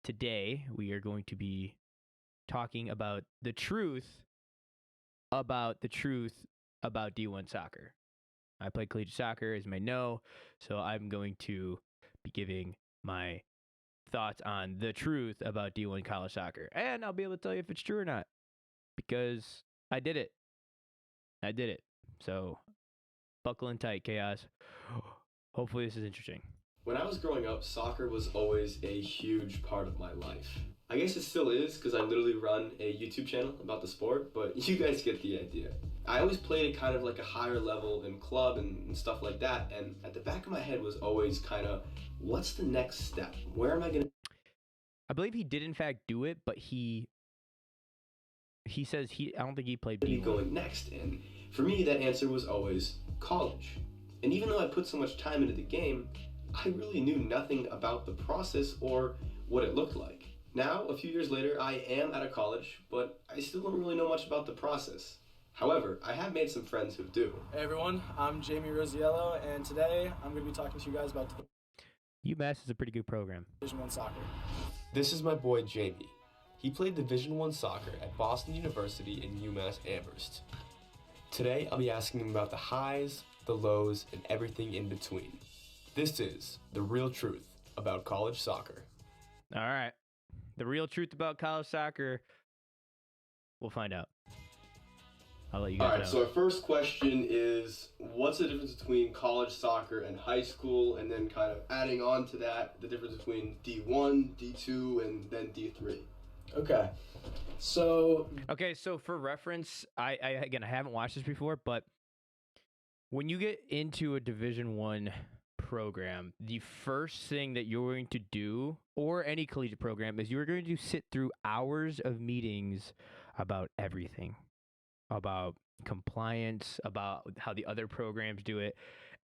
Today, we are going to be talking about the truth about D1 soccer. I play collegiate soccer, as you may know, so I'm going to be giving my thoughts on the truth about D1 college soccer. And I'll be able to tell you if it's true or not, because I did it. So buckle in tight, Chaos. Hopefully this is interesting. When I was growing up, soccer was always a huge part of my life. I guess it still is because I literally run a YouTube channel about the sport, but you guys get the idea. I always played it kind of like a higher level in club and stuff like that, and at the back of my head was always kind of, what's the next step? Where am I going to... I believe he did in fact do it, but he says I don't think he played be going next, and for me that answer was always college. And even though I put so much time into the game, I really knew nothing about the process or what it looked like. Now, a few years later, I am at a college, but I still don't really know much about the process. However, I have made some friends who do. Hey everyone, I'm Jamie Rosiello, and today I'm going to be talking to you guys about UMass is a pretty good program. Division I soccer. This is my boy Jamie. He played Division I soccer at Boston University and UMass Amherst. Today, I'll be asking him about the highs, the lows, and everything in between. This is the real truth about college soccer. All right. The real truth about college soccer. We'll find out. I'll let you guys know. All right, so our first question is, what's the difference between college soccer and high school? And then kind of adding on to that, the difference between D1, D2, and then D3. Okay. So for reference, I haven't watched this before, but when you get into a Division I program, the first thing that you're going to do, or any collegiate program, is you're going to sit through hours of meetings about everything, about compliance, about how the other programs do it,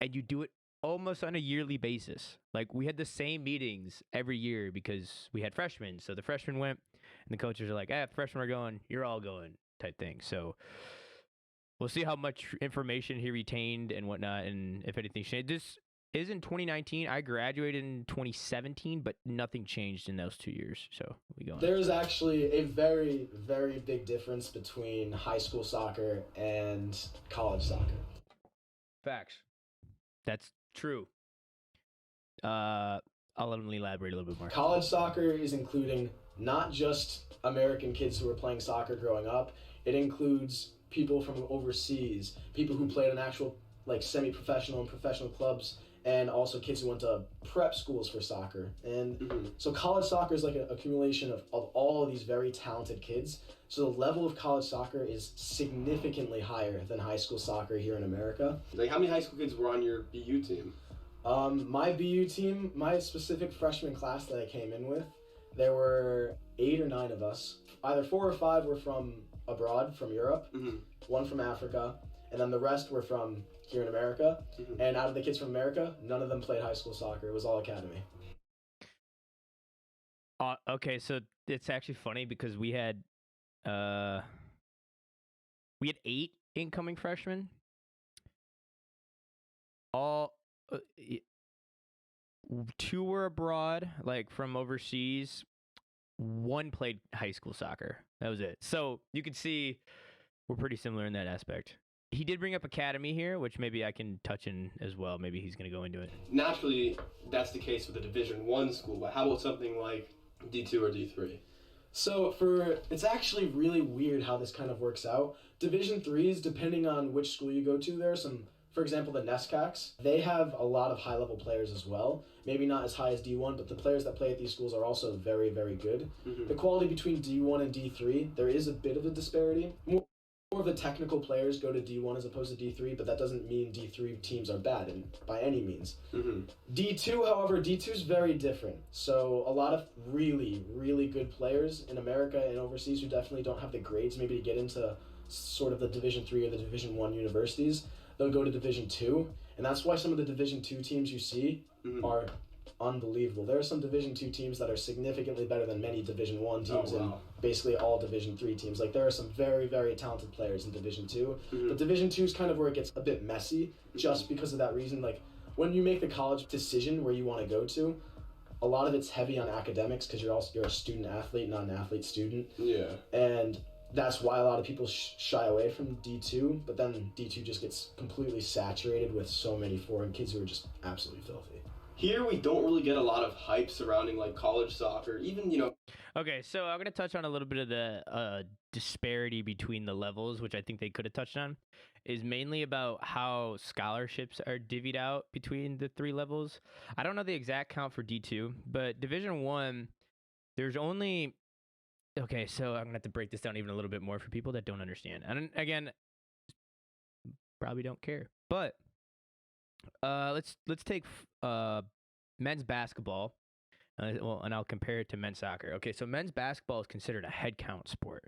and you do it almost on a yearly basis. Like, we had the same meetings every year because we had freshmen, so the freshmen went, and the coaches are like, if the freshmen are going, you're all going, type thing. So we'll see how much information he retained and whatnot, and if anything changed. This is in 2019. I graduated in 2017, but nothing changed in those 2 years. So we go on. There's actually a very, very big difference between high school soccer and college soccer. Facts. That's true. I'll let him elaborate a little bit more. College soccer is including not just American kids who are playing soccer growing up. It includes people from overseas, people who played in actual semi-professional and professional clubs, and also kids who went to prep schools for soccer. And so college soccer is like an accumulation of all of these very talented kids. So the level of college soccer is significantly higher than high school soccer here in America. Like, how many high school kids were on your BU team? My BU team, my specific freshman class that I came in with, there were 8 or 9 of us. Either 4 or 5 were from abroad, from Europe, 1 from Africa, and then the rest were from here in America. And out of the kids from America, none of them played high school soccer. It was all academy. Okay, so it's actually funny because we had 8 incoming freshmen. All 2 were abroad, like from overseas. 1 played high school soccer. That was it. So you can see we're pretty similar in that aspect. He did bring up academy here, which maybe I can touch in as well. Maybe he's going to go into it. Naturally, that's the case with a Division I school, but how about something like D2 or D3? So it's actually really weird how this kind of works out. Division IIIs, depending on which school you go to, there are some, for example, the NESCACs, they have a lot of high-level players as well. Maybe not as high as D1, but the players that play at these schools are also very, very good. The quality between D1 and D3, there is a bit of a disparity. More of the technical players go to D1 as opposed to D3, but that doesn't mean D3 teams are bad by any means. D2, however, D2 is very different. So a lot of really, really good players in America and overseas who definitely don't have the grades maybe to get into sort of the Division III or the Division I universities, they'll go to Division II, and that's why some of the Division II teams you see are unbelievable. There are some Division II teams that are significantly better than many Division I teams and basically all Division III teams. Like, there are some very, very talented players in Division II. But Division II is kind of where it gets a bit messy just because of that reason. Like, when you make the college decision where you want to go to, a lot of it's heavy on academics because you're a student athlete, not an athlete student. Yeah. And that's why a lot of people shy away from D2, but then D2 just gets completely saturated with so many foreign kids who are just absolutely filthy. Here we don't really get a lot of hype surrounding like college soccer, even, you know. Okay, so I'm going to touch on a little bit of the disparity between the levels, which I think they could have touched on, is mainly about how scholarships are divvied out between the 3 levels. I don't know the exact count for D2, but Division 1, there's only... Okay, so I'm going to have to break this down even a little bit more for people that don't understand. And again, probably don't care. But let's take men's basketball. And I'll compare it to men's soccer. Okay, so men's basketball is considered a head count sport.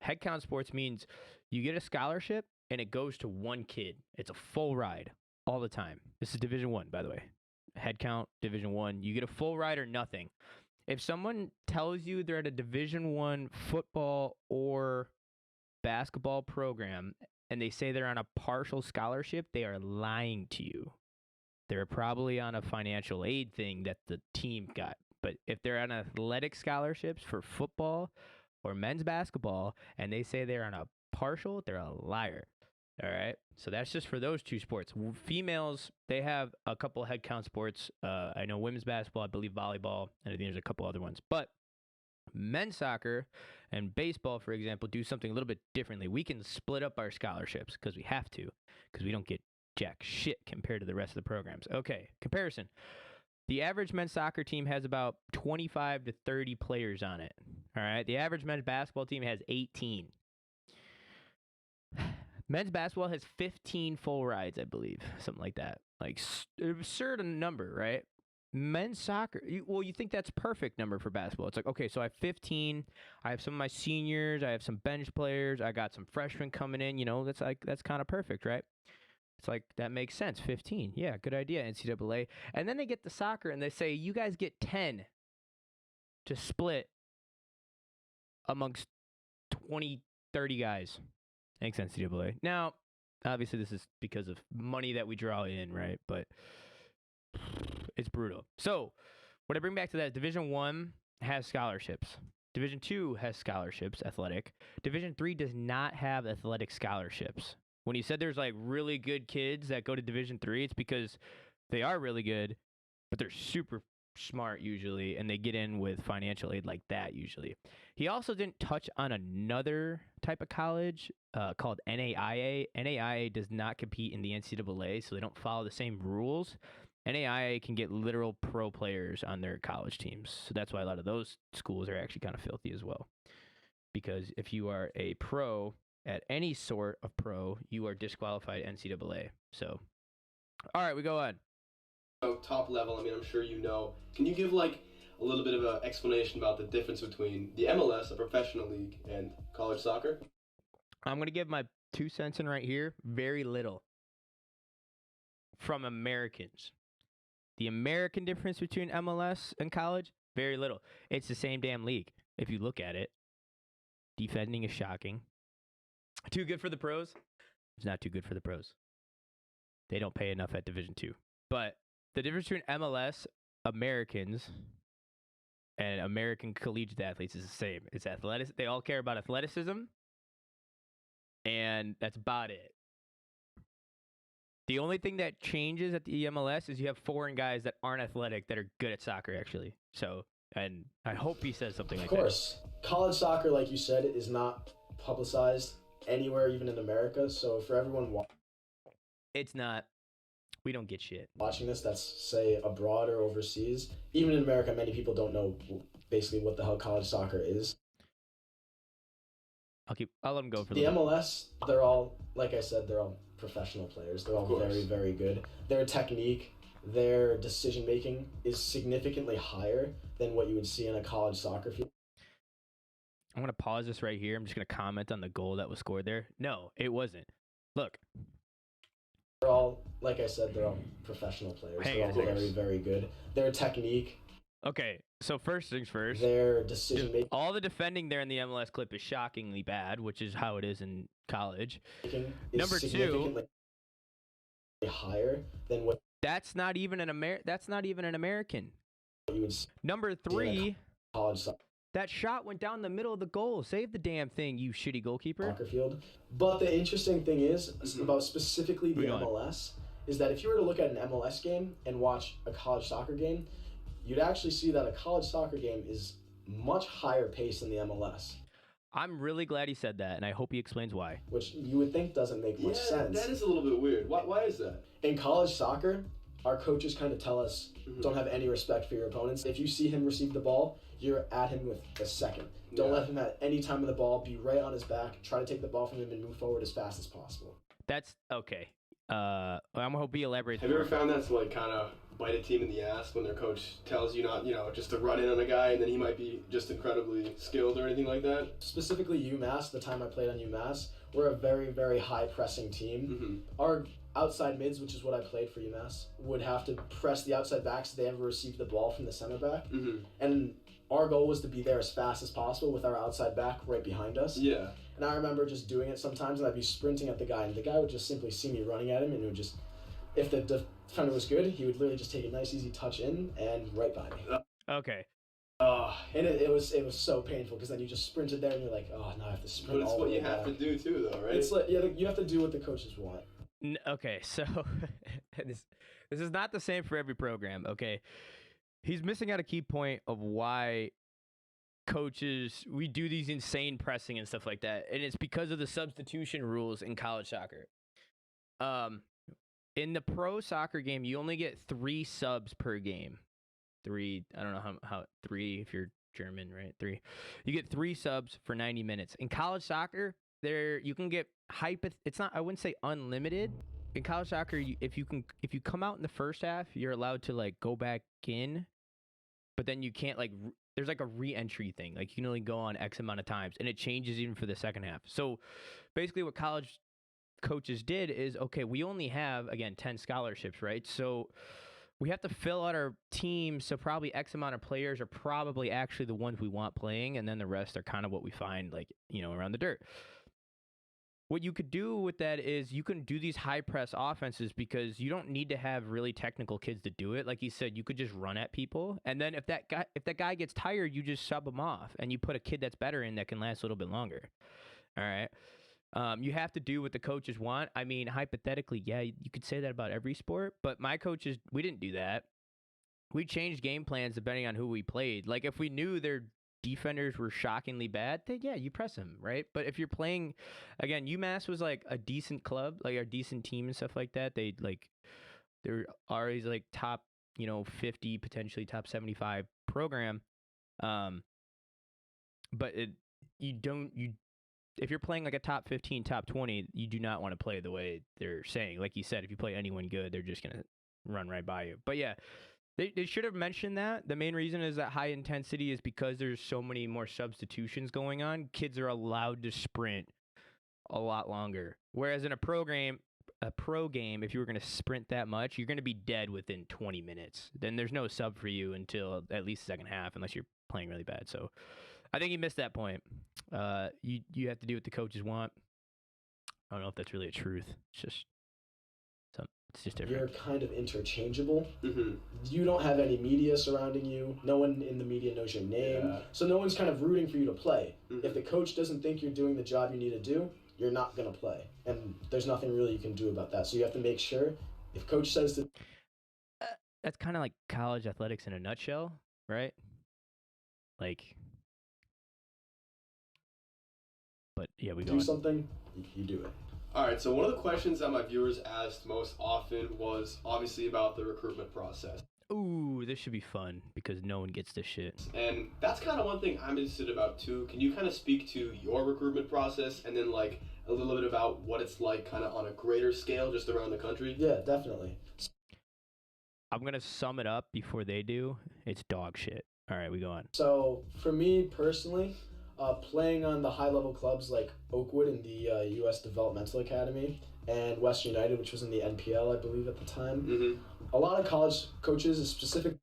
Head count sports means you get a scholarship and it goes to one kid. It's a full ride all the time. This is Division 1, by the way. Head count, Division 1. You get a full ride or nothing. If someone tells you they're at a Division 1 football or basketball program and they say they're on a partial scholarship, they are lying to you. They're probably on a financial aid thing that the team got. But if they're on athletic scholarships for football or men's basketball and they say they're on a partial, they're a liar. All right? So that's just for those 2 sports. Females, they have a couple head count sports. I know women's basketball, I believe volleyball, and I think there's a couple other ones. But men's soccer and baseball, for example, do something a little bit differently. We can split up our scholarships because we have to, because we don't get jack shit compared to the rest of the programs. Okay, comparison. The average men's soccer team has about 25 to 30 players on it. All right. The average men's basketball team has 18. Men's basketball has 15 full rides, I believe. Something like that. Like, absurd number, right? Men's soccer, you think that's perfect number for basketball. It's like, okay, so I have 15. I have some of my seniors. I have some bench players. I got some freshmen coming in. You know, that's kind of perfect, right? It's like, that makes sense. 15. Yeah, good idea, NCAA. And then they get the soccer and they say, you guys get 10 to split amongst 20, 30 guys. Thanks, NCAA. Now, obviously, this is because of money that we draw in, right? But it's brutal. So, what I bring back to that, Division 1 has scholarships. Division 2 has scholarships, athletic. Division 3 does not have athletic scholarships. When you said there's like really good kids that go to Division 3, it's because they are really good, but they're super smart usually, and they get in with financial aid like that usually. He also didn't touch on another type of college called NAIA. NAIA does not compete in the NCAA, so they don't follow the same rules. NAIA can get literal pro players on their college teams, so that's why a lot of those schools are actually kind of filthy as well. Because if you are a pro at any sort of pro, you are disqualified NCAA. So, all right, we go on. Top level, I mean, I'm sure you know. Can you give like a little bit of an explanation about the difference between the MLS, a professional league, and college soccer? I'm going to give my 2 cents in right here. Very little. From Americans. The American difference between MLS and college, very little. It's the same damn league, if you look at it. Defending is shocking. Too good for the pros? It's not too good for the pros. They don't pay enough at Division 2. But the difference between MLS, Americans, and American collegiate athletes is the same. It's athletic. They all care about athleticism, and that's about it. The only thing that changes at the MLS is you have foreign guys that aren't athletic that are good at soccer, actually. So, and I hope he says something like that. Of course. College soccer, like you said, is not publicized anywhere, even in America. So for everyone it's not. We don't get shit. Watching this, that's, say, abroad or overseas. Even in America, many people don't know basically what the hell college soccer is. I'll let them go for the MLS. They're all, like I said, they're all professional players. They're all very, very good. Their technique, their decision making is significantly higher than what you would see in a college soccer field. I'm going to pause this right here. I'm just going to comment on the goal that was scored there. No, it wasn't. Look. They're all, like I said, they're all professional players. They're all very, very good. Their technique. Okay, so first things first. Their decision making. All the defending there in the MLS clip is shockingly bad, which is how it is in college. Number two, higher than what. That's not even an American. you would see Number 3, college that shot went down the middle of the goal. Save the damn thing, you shitty goalkeeper. soccer field. But the interesting thing is about specifically the MLS is that if you were to look at an MLS game and watch a college soccer game, you'd actually see that a college soccer game is much higher pace than the MLS. I'm really glad he said that, and I hope he explains why. Which you would think doesn't make much sense. That is a little bit weird. Why is that? In college soccer, our coaches kind of tell us, don't have any respect for your opponents. If you see him receive the ball, you're at him with a second. Don't let him have any time with the ball. Be right on his back. Try to take the ball from him and move forward as fast as possible. That's okay. I'm hope he elaborates. Have you ever found that to like kind of bite a team in the ass when their coach tells you not, just to run in on a guy and then he might be just incredibly skilled or anything like that? Specifically UMass, the time I played on UMass, we're a very, very high pressing team. Our outside mids, which is what I played for UMass, would have to press the outside backs so they ever receive the ball from the center back. And our goal was to be there as fast as possible with our outside back right behind us. Yeah. And I remember just doing it sometimes, and I'd be sprinting at the guy, and the guy would just simply see me running at him, and it would just, if the defender was good, he would literally just take a nice easy touch in and right by me. Okay. And it was so painful because then you just sprinted there and you're like, oh, now I have to sprint. But it's what you have to do too, though, right? It's like you have to do what the coaches want. Okay, so this is not the same for every program. Okay, he's missing out a key point of why coaches we do these insane pressing and stuff like that, and it's because of the substitution rules in college soccer. In the pro soccer game, you only get 3 subs per game. 3. I don't know how 3 if you're German, right? 3. You get 3 subs for 90 minutes. In college soccer, you can get it's not, I wouldn't say unlimited. In college soccer, if you come out in the first half, you're allowed to like go back in, but then you can't like there's like a re-entry thing. Like you can only go on X amount of times, and it changes even for the second half. So basically what college coaches did is, okay, we only have, again, 10 scholarships, right? So we have to fill out our team, so probably X amount of players are probably actually the ones we want playing, and then the rest are kind of what we find, like, around the dirt. What you could do with that is you can do these high press offenses because you don't need to have really technical kids to do it. Like you said, you could just run at people, and then if that guy gets tired, you just sub him off, and you put a kid that's better in that can last a little bit longer. All right. You have to do what the coaches want. I mean, hypothetically, yeah, you could say that about every sport, but my coaches, we didn't do that. We changed game plans depending on who we played. Like if we knew their defenders were shockingly bad, then yeah, you press them, right? But if you're playing, again, UMass was like a decent club, like a decent team and stuff like that. They're always like top, 50, potentially top 75 program. But if you're playing like a top 15, top 20, you do not want to play the way they're saying. Like you said, if you play anyone good, they're just going to run right by you. But yeah, they should have mentioned that. The main reason is that high intensity is because there's so many more substitutions going on. Kids are allowed to sprint a lot longer. Whereas in a pro game, if you were going to sprint that much, you're going to be dead within 20 minutes. Then there's no sub for you until at least the second half, unless you're playing really bad. So I think you missed that point. You have to do what the coaches want. I don't know if that's really a truth. It's just different. You're kind of interchangeable. You don't have any media surrounding you. No one in the media knows your name. Yeah. So no one's kind of rooting for you to play. If the coach doesn't think you're doing the job you need to do, you're not going to play. And there's nothing really you can do about that. So you have to make sure if coach says to... That's kind of like college athletics in a nutshell, right? Like... But yeah, we do something, you do it. All right, so one of the questions that my viewers asked most often was obviously about the recruitment process. Ooh, this should be fun because no one gets this shit. And that's kind of one thing I'm interested about too. Can you kind of speak to your recruitment process and then like a little bit about what it's like kind of on a greater scale just around the country? Yeah, definitely. I'm going to sum it up before they do. It's dog shit. All right, we go on. So for me personally... playing on the high-level clubs like Oakwood in the U.S. Developmental Academy and Western United, which was in the NPL, I believe, at the time. A lot of college coaches, specifically...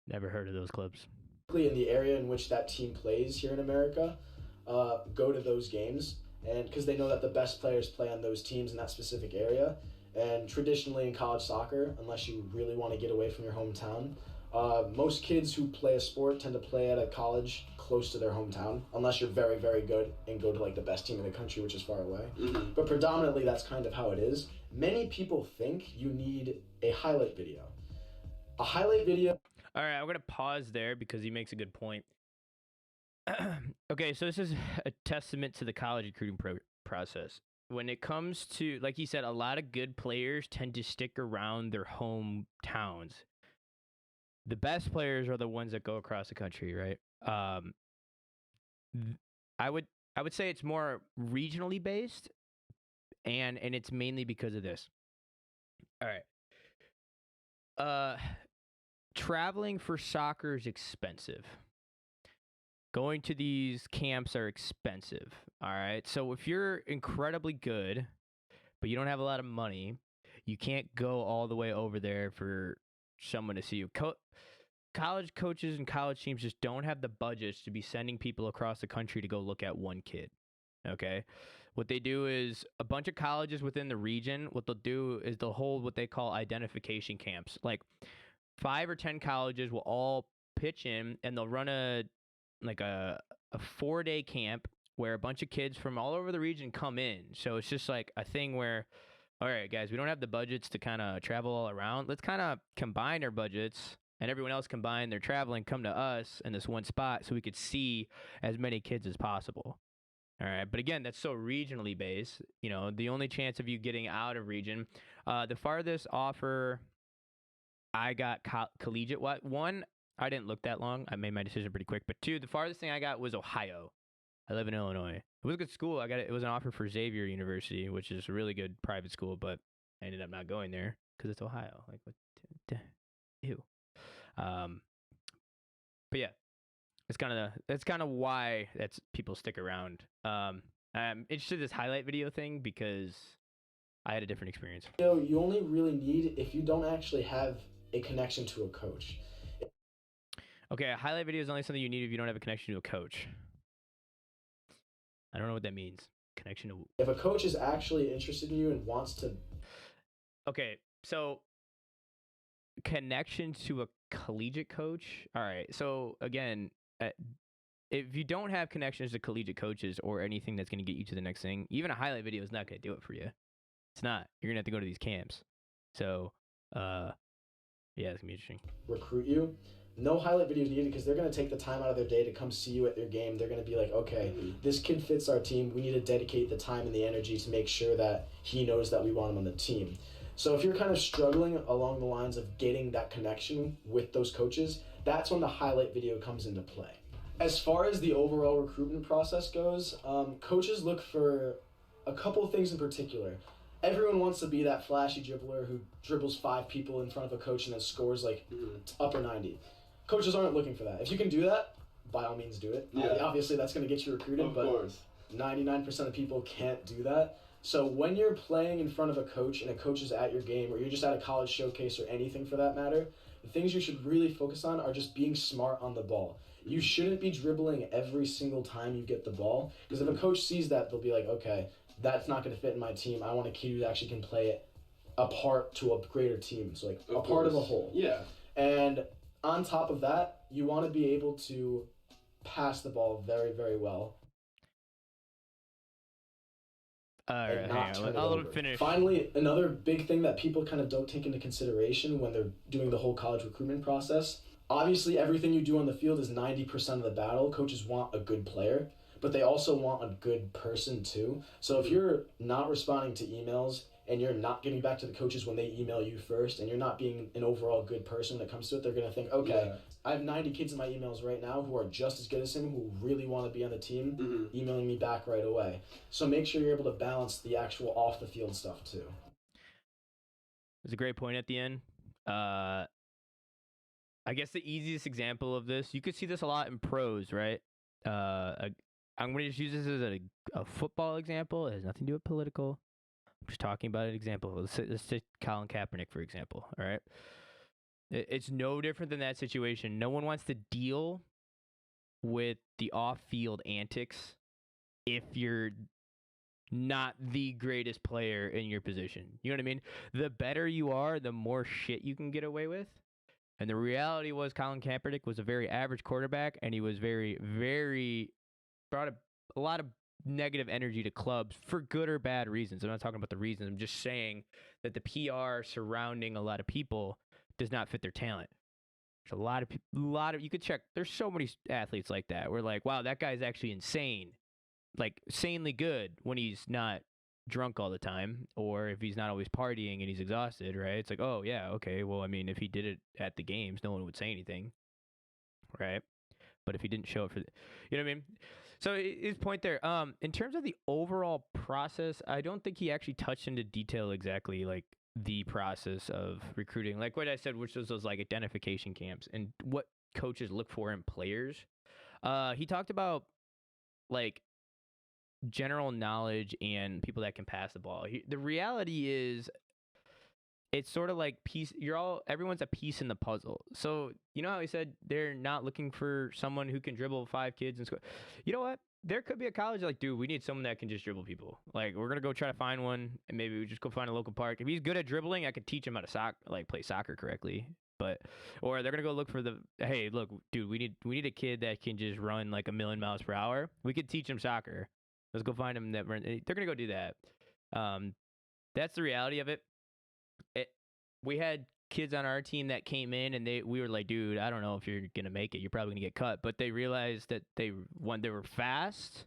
Never heard of those clubs. ...in the area in which that team plays here in America, go to those games, and because they know that the best players play on those teams in that specific area. And traditionally in college soccer, unless you really want to get away from your hometown, Most kids who play a sport tend to play at a college close to their hometown, unless you're very, very good and go to like the best team in the country, which is far away. Mm-hmm. But predominantly, that's kind of how it is. Many people think you need a highlight video. A highlight video. All right, I'm going to pause there because he makes a good point. Okay, so this is a testament to the college recruiting process. When it comes to, like he said, a lot of good players tend to stick around their hometowns. The best players are the ones that go across the country, right? I would say it's more regionally based, and it's mainly because of this. All right. Traveling for soccer is expensive. Going to these camps are expensive. All right. So if you're incredibly good, but you don't have a lot of money, you can't go all the way over there for someone to see you. College coaches and college teams just don't have the budgets to be sending people across the country to go look at one kid. Okay. What they do is a bunch of colleges within the region, what they'll do is they'll hold what they call identification camps. Like 5 or 10 colleges will all pitch in and they'll run a 4-day camp where a bunch of kids from all over the region come in. So it's just like a thing where, all right, guys, we don't have the budgets to kind of travel all around. Let's kind of combine our budgets and everyone else combine their traveling, come to us in this one spot so we could see as many kids as possible. All right. But again, that's so regionally based. You know, the only chance of you getting out of region, the farthest offer I got collegiate. One, I didn't look that long. I made my decision pretty quick. But 2, the farthest thing I got was Ohio. I live in Illinois. It was a good school. It was an offer for Xavier University, which is a really good private school, but I ended up not going there because it's Ohio. Like, what? Ew. But yeah, that's kind of why people stick around. I'm interested in this highlight video thing because I had a different experience. You only really need if you don't actually have a connection to a coach. Okay, a highlight video is only something you need if you don't have a connection to a coach. I don't know what that means. Connection to... If a coach is actually interested in you and wants to... Okay, so connection to a collegiate coach. All right, so again, if you don't have connections to collegiate coaches or anything that's going to get you to the next thing, even a highlight video is not going to do it for you. It's not. You're going to have to go to these camps. So, yeah, it's going to be interesting. Recruit you. No highlight videos needed because they're going to take the time out of their day to come see you at their game. They're going to be like, okay, this kid fits our team. We need to dedicate the time and the energy to make sure that he knows that we want him on the team. So if you're kind of struggling along the lines of getting that connection with those coaches, that's when the highlight video comes into play. As far as the overall recruitment process goes, coaches look for a couple of things in particular. Everyone wants to be that flashy dribbler who dribbles 5 people in front of a coach and then scores like upper 90. Coaches aren't looking for that. If you can do that, by all means do it. Yeah. Obviously, that's going to get you recruited, Of but course. 99% of people can't do that. So when you're playing in front of a coach and a coach is at your game or you're just at a college showcase or anything for that matter, the things you should really focus on are just being smart on the ball. You shouldn't be dribbling every single time you get the ball because if a coach sees that, they'll be like, okay, that's not going to fit in my team. I want a kid who actually can play it a part to a greater team. So like a part of a whole. Yeah. And on top of that, you want to be able to pass the ball very, very well. Hang on. I'll let him finish. Finally, another big thing that people kind of don't take into consideration when they're doing the whole college recruitment process, obviously everything you do on the field is 90% of the battle. Coaches want a good player, but they also want a good person too. So if you're not responding to emails and you're not getting back to the coaches when they email you first and you're not being an overall good person when it comes to it, they're going to think, okay, I have 90 kids in my emails right now who are just as good as him, who really want to be on the team, emailing me back right away. So make sure you're able to balance the actual off-the-field stuff too. There's a great point at the end. I guess the easiest example of this, you could see this a lot in pros, right? I'm going to just use this as a football example. It has nothing to do with political. I'm just talking about an example. Let's take Colin Kaepernick, for example, all right? It's no different than that situation. No one wants to deal with the off-field antics if you're not the greatest player in your position. You know what I mean? The better you are, the more shit you can get away with. And the reality was Colin Kaepernick was a very average quarterback, and he was very brought a lot of negative energy to clubs for good or bad reasons. I'm not talking about the reasons. I'm just saying that the PR surrounding a lot of people does not fit their talent. There's a lot of you could check. There's so many athletes like that. We're like, wow, that guy's actually insane, like insanely good when he's not drunk all the time, or if he's not always partying and he's exhausted, right? It's like, oh yeah, okay. Well, I mean, if he did it at the games, no one would say anything, right? But if he didn't show up for you know what I mean? So his point there, in terms of the overall process, I don't think he actually touched into detail exactly like the process of recruiting, like what I said, which was those like identification camps and what coaches look for in players. He talked about like general knowledge and people that can pass the ball. The reality is it's sort of like everyone's a piece in the puzzle. So you know how he said they're not looking for someone who can dribble 5 kids and score. You know what? There could be a college like, dude, we need someone that can just dribble people. Like, we're gonna go try to find one, and maybe we just go find a local park. If he's good at dribbling, I could teach him how to play soccer correctly. But or they're gonna go look for hey, look, dude, we need a kid that can just run like 1,000,000 miles per hour. We could teach him soccer. Let's go find him that run. They're gonna go do that. That's the reality of it. We had kids on our team that came in and we were like, dude, I don't know if you're gonna make it. You're probably gonna get cut. But they realized that they were fast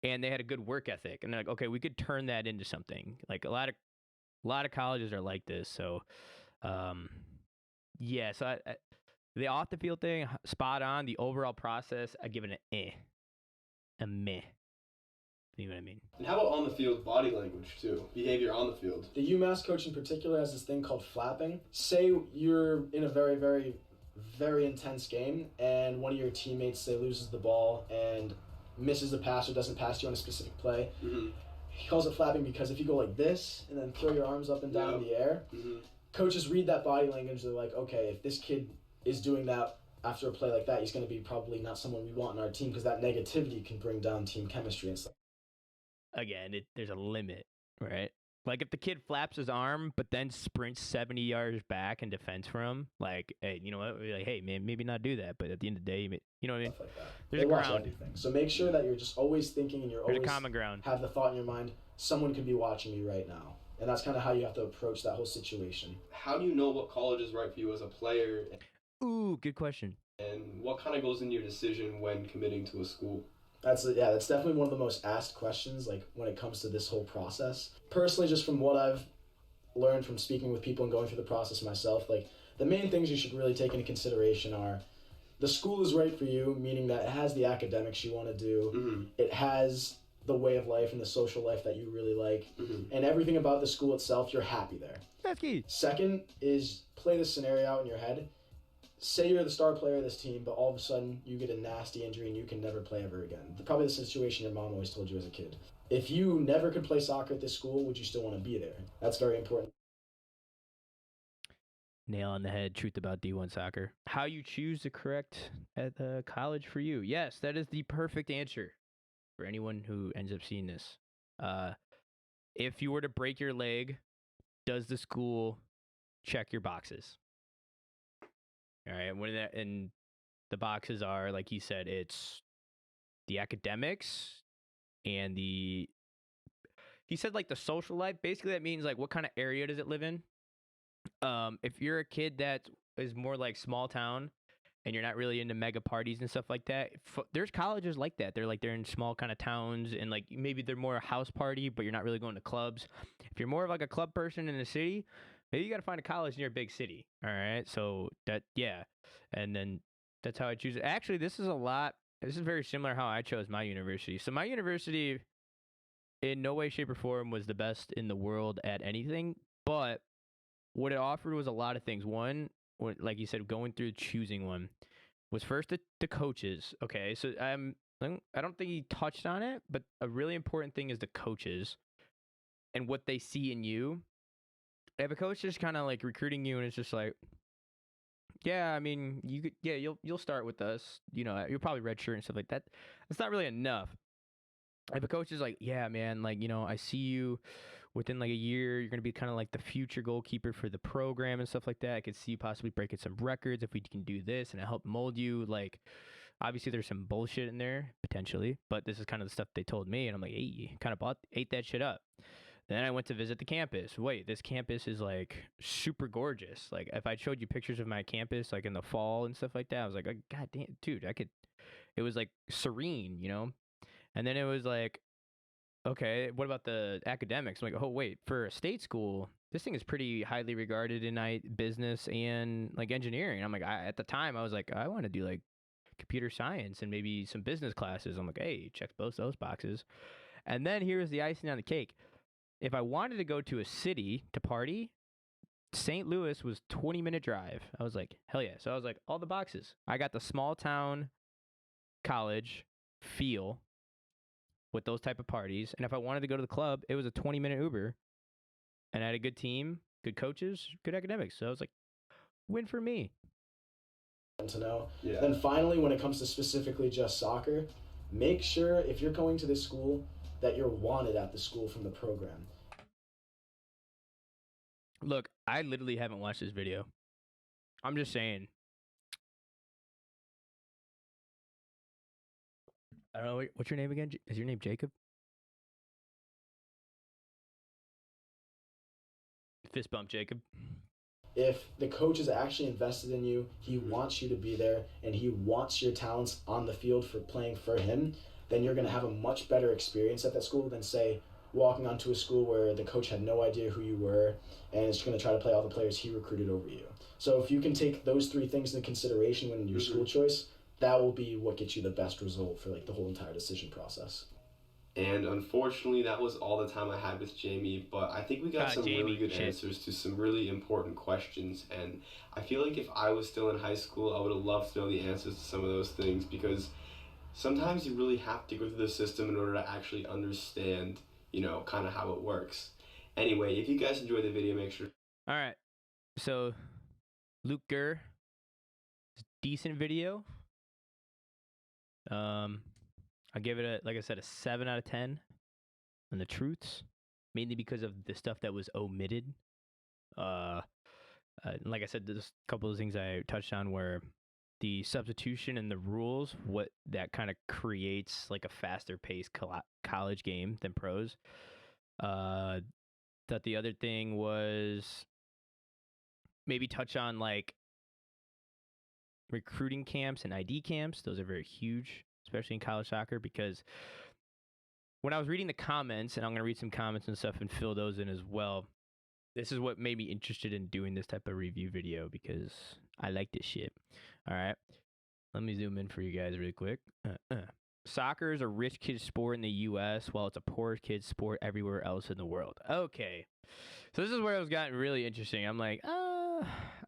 and they had a good work ethic, and they're like, okay, we could turn that into something. Like a lot of colleges are like this. So, yeah. So the off the field thing, spot on. The overall process, I give it a meh. You know what I mean? And how about on the field body language too? Behavior on the field. The UMass coach in particular has this thing called flapping. Say you're in a very, very, very intense game and one of your teammates, say, loses the ball and misses a pass or doesn't pass you on a specific play. Mm-hmm. He calls it flapping because if you go like this and then throw your arms up and down in the air, coaches read that body language. They're like, okay, if this kid is doing that after a play like that, he's going to be probably not someone we want in our team because that negativity can bring down team chemistry and stuff. Again, there's a limit, right? Like if the kid flaps his arm but then sprints 70 yards back in defense for him, like, hey, you know what? We're like, hey, man, maybe not do that. But at the end of the day, you know what I mean? Like there's a ground. So make sure that you're just always thinking and there's a common ground. Have the thought in your mind, someone could be watching me right now. And that's kind of how you have to approach that whole situation. How do you know what college is right for you as a player? Ooh, good question. And what kind of goes into your decision when committing to a school? That's definitely one of the most asked questions, like when it comes to this whole process. Personally, just from what I've learned from speaking with people and going through the process myself, like the main things you should really take into consideration are the school is right for you, meaning that it has the academics you want to do, it has the way of life and the social life that you really like, and everything about the school itself, you're happy there. That's key. Second is play this scenario out in your head. Say you're the star player of this team, but all of a sudden you get a nasty injury and you can never play ever again. Probably the situation your mom always told you as a kid. If you never could play soccer at this school, would you still want to be there? That's very important. Nail on the head, truth about D1 soccer. How you choose to correct at the college for you. Yes, that is the perfect answer for anyone who ends up seeing this. If you were to break your leg, does the school check your boxes? All right, and the boxes are, like he said, it's the academics and he said like the social life. Basically, that means like what kind of area does it live in? If you're a kid that is more like small town and you're not really into mega parties and stuff like that, there's colleges like that. They're in small kind of towns and like maybe they're more a house party, but you're not really going to clubs. If you're more of like a club person in the city, maybe you got to find a college near a big city. All right. So and then that's how I choose it. Actually, this is very similar how I chose my university. So my university in no way, shape, or form was the best in the world at anything, but what it offered was a lot of things. One, like you said, going through choosing one was first the coaches. Okay. So I don't think he touched on it, but a really important thing is the coaches and what they see in you. If a coach is kind of like recruiting you and it's just like, yeah, I mean, you'll start with us. You know, you'll probably redshirt and stuff like that. That's not really enough. If a coach is like, yeah, man, like, you know, I see you within like a year, you're going to be kind of like the future goalkeeper for the program and stuff like that. I could see you possibly breaking some records if we can do this and it help mold you. Like, obviously, there's some bullshit in there potentially, but this is kind of the stuff they told me. And I'm like, hey, kind of ate that shit up. Then I went to visit the campus. Wait, this campus is like super gorgeous. Like, if I showed you pictures of my campus, like in the fall and stuff like that, I was like, oh, God damn, dude, it was like serene, you know? And then it was like, okay, what about the academics? I'm like, oh, wait, for a state school, this thing is pretty highly regarded in business and like engineering. I'm like, at the time, I was like, I want to do like computer science and maybe some business classes. I'm like, hey, check both those boxes. And then here's the icing on the cake. If I wanted to go to a city to party, St. Louis was 20-minute drive. I was like, hell yeah. So I was like, all the boxes. I got the small town college feel with those type of parties. And if I wanted to go to the club, it was a 20-minute Uber. And I had a good team, good coaches, good academics. So I was like, win for me. To know. Yeah. Then finally, when it comes to specifically just soccer, make sure if you're going to this school that you're wanted at the school from the program. Look, I literally haven't watched this video. I'm just saying. I don't know. What's your name again? Is your name Jacob? Fist bump, Jacob. If the coach is actually invested in you, he wants you to be there, and he wants your talents on the field for playing for him, then you're going to have a much better experience at that school than, say, walking onto a school where the coach had no idea who you were and is going to try to play all the players he recruited over you. So if you can take those three things into consideration when your school choice, that will be what gets you the best result for like the whole entire decision process. And unfortunately, that was all the time I had with Jamie, but I think we got some really good answers to some really important questions. And I feel like if I was still in high school, I would have loved to know the answers to some of those things, because sometimes you really have to go through the system in order to actually understand, kind of how it works. Anyway, if you guys enjoyed the video, make sure. All right. So, Luke Gurr, decent video. I give it like I said, a 7 out of 10 on the truths, mainly because of the stuff that was omitted. Like I said, there's a couple of things I touched on where the substitution and the rules, what that kind of creates like a faster paced college game than pros. That the other thing was maybe touch on like recruiting camps and ID camps. Those are very huge, especially in college soccer, because when I was reading the comments, and I'm going to read some comments and stuff and fill those in as well, this is what made me interested in doing this type of review video, because I like this shit. All right. Let me zoom in for you guys really quick. Soccer is a rich kid's sport in the U.S., while it's a poor kid's sport everywhere else in the world. Okay. So this is where it was gotten really interesting. I'm like, I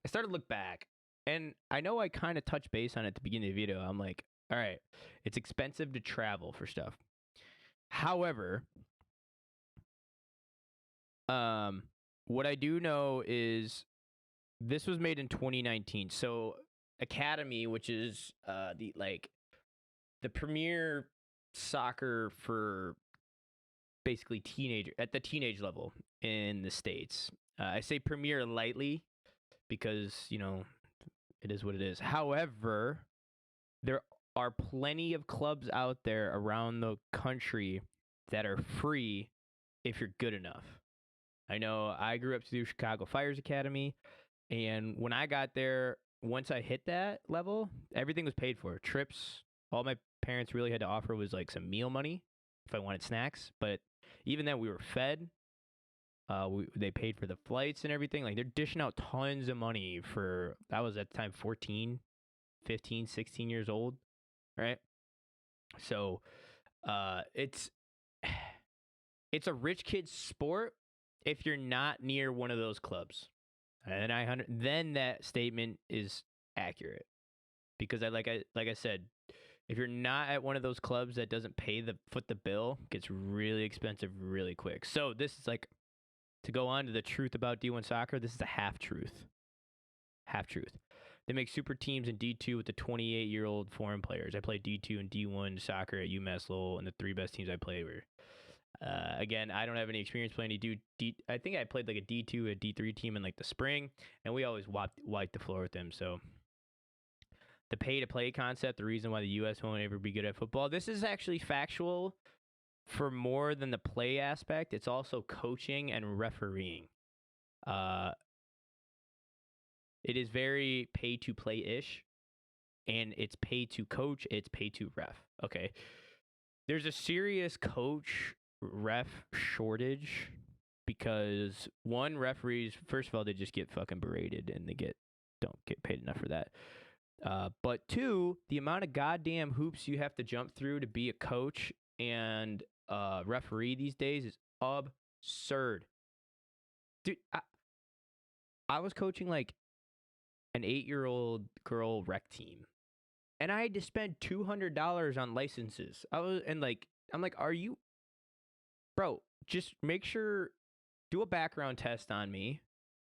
started to look back. And I know I kind of touched base on it at the beginning of the video. I'm like, all right, it's expensive to travel for stuff. However, what I do know is this was made in 2019. So Academy, which is the premier soccer for basically at the teenage level in the States. I say premier lightly because, it is what it is. However, there are plenty of clubs out there around the country that are free if you're good enough. I know I grew up through Chicago Fire's Academy, and when I got there, once I hit that level, everything was paid for. Trips, all my parents really had to offer was like some meal money if I wanted snacks, but even then we were fed. They paid for the flights and everything. Like, they're dishing out tons of money for, I was at the time 14, 15, 16 years old, right? So it's a rich kid's sport if you're not near one of those clubs. And then that statement is accurate, because like I said, if you're not at one of those clubs that doesn't foot the bill, it gets really expensive really quick. So this is like, to go on to the truth about D1 soccer, this is a half truth. Half truth. They make super teams in D2 with the 28-year-old foreign players. I played D2 and D1 soccer at UMass Lowell, and the three best teams I played were Again, I don't have any experience playing I think I played like a D2, a D3 team in like the spring, and we always wiped the floor with them. So the pay-to-play concept, the reason why the U.S. won't ever be good at football, this is actually factual for more than the play aspect. It's also coaching and refereeing. It is very pay-to-play-ish, and it's pay-to-coach, it's pay-to-ref. Okay. There's a serious coach ref shortage because one, referees, first of all, they just get fucking berated and don't get paid enough for that. But two, the amount of goddamn hoops you have to jump through to be a coach and referee these days is absurd. Dude, I was coaching like an 8-year-old girl rec team, and I had to spend $200 on licenses. I'm like, are you, bro? Just make sure, do a background test on me,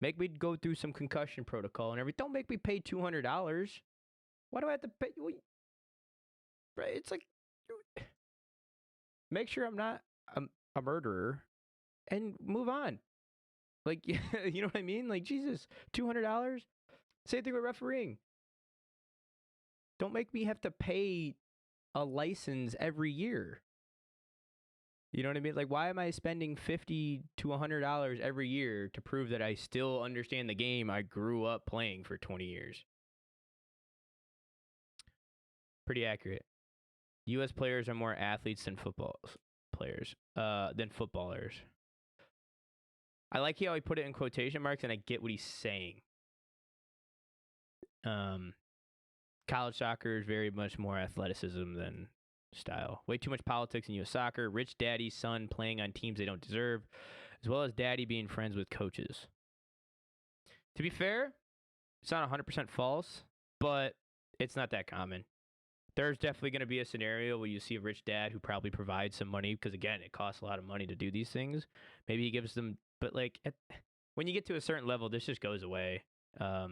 make me go through some concussion protocol and everything. Don't make me pay $200. Why do I have to pay? Bro, it's like, make sure I'm not a murderer, and move on. Like, you know what I mean? Like, Jesus, $200. Same thing with refereeing. Don't make me have to pay a license every year. You know what I mean? Like, why am I spending $50 to $100 every year to prove that I still understand the game I grew up playing for 20 years? Pretty accurate. U.S. players are more athletes than footballers. I like how he put it in quotation marks, and I get what he's saying. College soccer is very much more athleticism than style. Way too much politics in U.S. soccer. Rich daddy's son playing on teams they don't deserve, as well as daddy being friends with coaches. To be fair, it's not 100% false, but it's not that common. There's definitely going to be a scenario where you see a rich dad who probably provides some money because, again, it costs a lot of money to do these things. Maybe he gives them, but like when you get to a certain level, this just goes away. I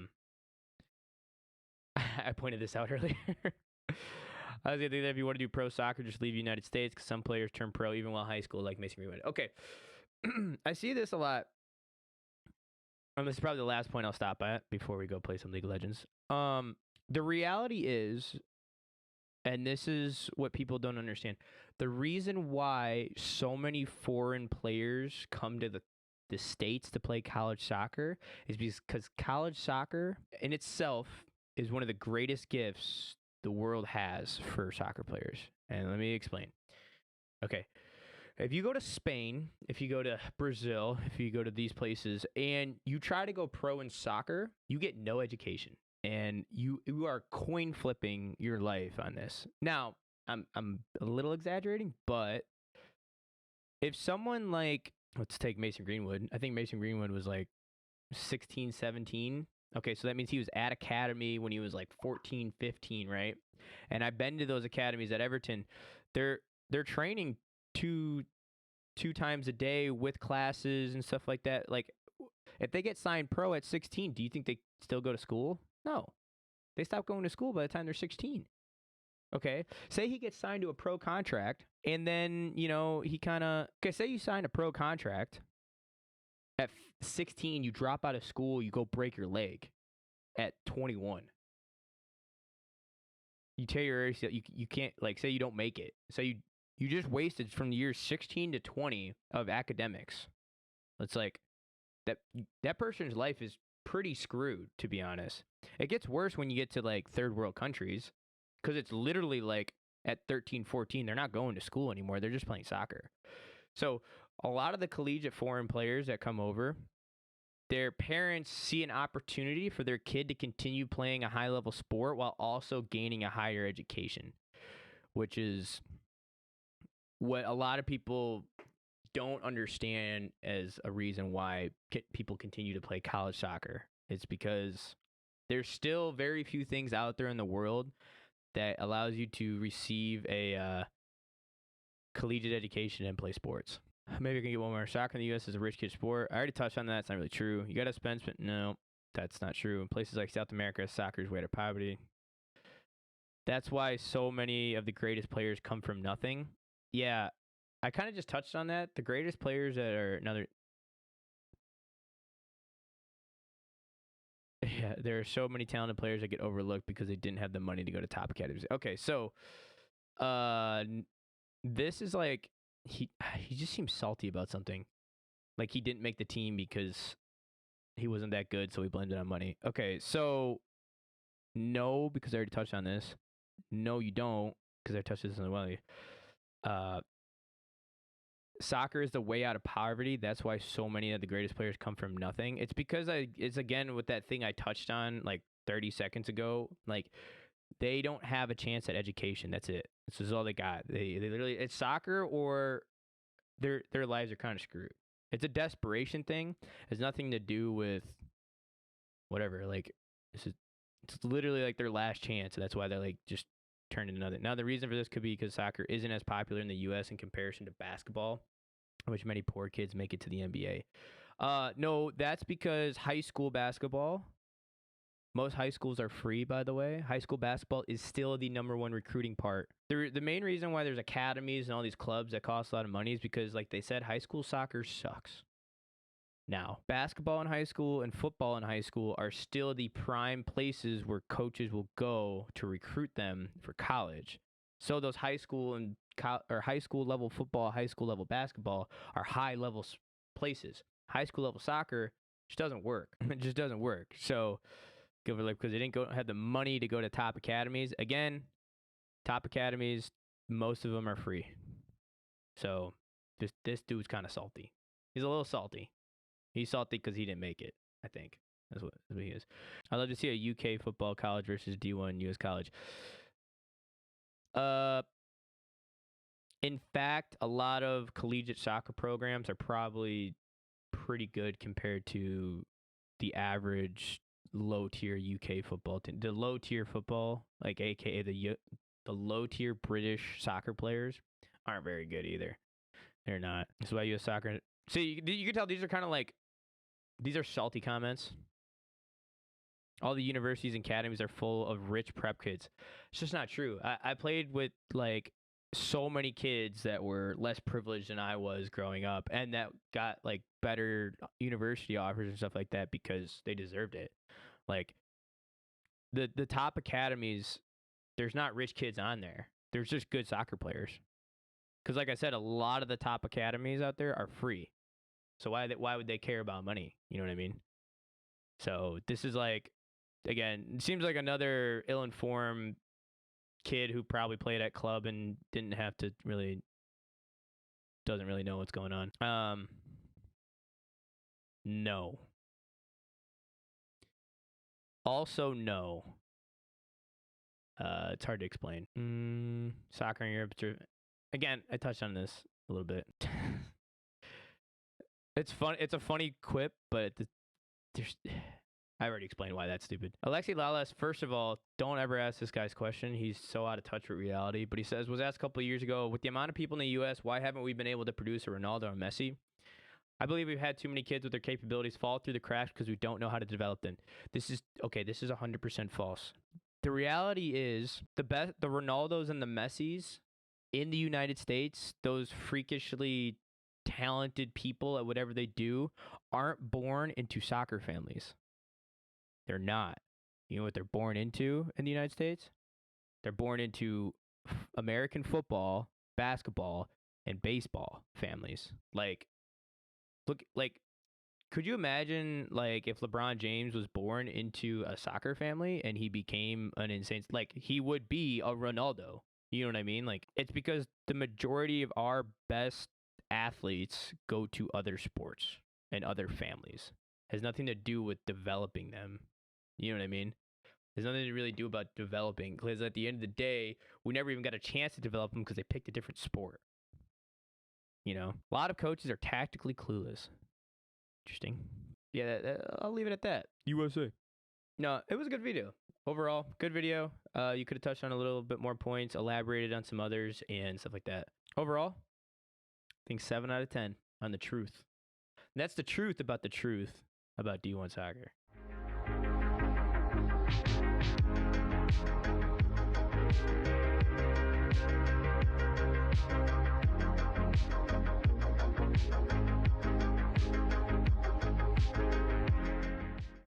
pointed this out earlier. I was going to think that if you want to do pro soccer, just leave the United States because some players turn pro even while high school, like Mason Greenwood. Okay. I see this a lot. This is probably the last point I'll stop at before we go play some League of Legends. The reality is, and this is what people don't understand, the reason why so many foreign players come to the States to play college soccer is because college soccer in itself is one of the greatest gifts the world has for soccer players. And let me explain. Okay. If you go to Spain, if you go to Brazil, if you go to these places and you try to go pro in soccer, you get no education. And you are coin flipping your life on this. Now, I'm a little exaggerating, but if someone like, let's take Mason Greenwood. I think Mason Greenwood was like 16, 17. Okay, so that means he was at academy when he was like 14, 15, right? And I've been to those academies at Everton. They're training two times a day with classes and stuff like that. Like, if they get signed pro at 16, do you think they still go to school? No. They stop going to school by the time they're 16. Okay. Say he gets signed to a pro contract, and then, he kind of... Okay, say you sign a pro contract. At 16, you drop out of school, you go break your leg. At 21. You tear your ACL, you can't, like, say you don't make it. So you just wasted from the years 16 to 20 of academics. It's like, that person's life is pretty screwed, to be honest. It gets worse when you get to like third world countries because it's literally like at 13, 14, they're not going to school anymore. They're just playing soccer. So a lot of the collegiate foreign players that come over, their parents see an opportunity for their kid to continue playing a high level sport while also gaining a higher education, which is what a lot of people don't understand as a reason why people continue to play college soccer. It's because there's still very few things out there in the world that allows you to receive a collegiate education and play sports. Maybe I can get one more. Soccer in the U.S. is a rich kid sport. I already touched on that. It's not really true. You got to spend. No, that's not true. In places like South America, soccer is way to poverty. That's why so many of the greatest players come from nothing. Yeah, I kind of just touched on that. The greatest players that are another. Yeah, there are so many talented players that get overlooked because they didn't have the money to go to top academies. Okay, so this is like he just seems salty about something. Like he didn't make the team because he wasn't that good, so he blamed it on money. Okay, so no, because I already touched on this. No, you don't, because I touched this as well. Soccer is the way out of poverty. That's why so many of the greatest players come from nothing. It's because it's again with that thing I touched on like 30 seconds ago. Like they don't have a chance at education. That's it. This is all they got. They literally it's soccer or their lives are kind of screwed. It's a desperation thing. It has nothing to do with whatever. Like it's literally like their last chance. And that's why they're like just turned into nothing. Now the reason for this could be because soccer isn't as popular in the U.S. in comparison to basketball, which many poor kids make it to the NBA. No, that's because high school basketball. Most high schools are free, by the way. High school basketball is still the number one recruiting part. The main reason why there's academies and all these clubs that cost a lot of money is because, like they said, high school soccer sucks. Now, basketball in high school and football in high school are still the prime places where coaches will go to recruit them for college. So those high school and or high school level football, high school level basketball are high level places. High school level soccer just doesn't work. It just doesn't work. So give it because they didn't have the money to go to top academies. Again, top academies, most of them are free. So this dude's kind of salty. He's a little salty. He's salty because he didn't make it, I think. That's what he is. I'd love to see a UK football college versus D1 US college. In fact, a lot of collegiate soccer programs are probably pretty good compared to the average low-tier UK football team. The low-tier football, like aka the low-tier British soccer players, aren't very good either. They're not. That's why US soccer... See, you can tell these are kind of like... These are salty comments. All the universities and academies are full of rich prep kids. It's just not true. I played with, like, so many kids that were less privileged than I was growing up and that got, like, better university offers and stuff like that because they deserved it. Like, the top academies, there's not rich kids on there. There's just good soccer players. Because, like I said, a lot of the top academies out there are free. So why would they care about money? You know what I mean? So this is like, again, it seems like another ill-informed kid who probably played at club and doesn't really know what's going on. No. Also, no. It's hard to explain. Soccer in Europe. Again, I touched on this a little bit. It's fun. It's a funny quip, but I already explained why that's stupid. Alexi Lalas, first of all, don't ever ask this guy's question. He's so out of touch with reality. But he says, was asked a couple of years ago, with the amount of people in the U.S., why haven't we been able to produce a Ronaldo or Messi? I believe we've had too many kids with their capabilities fall through the cracks because we don't know how to develop them. This is 100% false. The reality is the Ronaldos and the Messis in the United States, those freakishly talented people at whatever they do, aren't born into soccer families. They're not. You know what they're born into in the United States? They're born into American football, basketball, and baseball families. Like, could you imagine, like, if LeBron James was born into a soccer family and he became an insane, like, he would be a Ronaldo. You know what I mean? Like, it's because the majority of our best athletes go to other sports and other families. It has nothing to do with developing them. You know what I mean? There's nothing to really do about developing, because at the end of the day, we never even got a chance to develop them because they picked a different sport. You know, a lot of coaches are tactically clueless. Interesting. Yeah, I'll leave it at that. USA. No, it was a good video. Overall, good video. You could have touched on a little bit more points, elaborated on some others, and stuff like that. Overall, I think 7 out of 10 on the truth. And that's the truth about D1 soccer.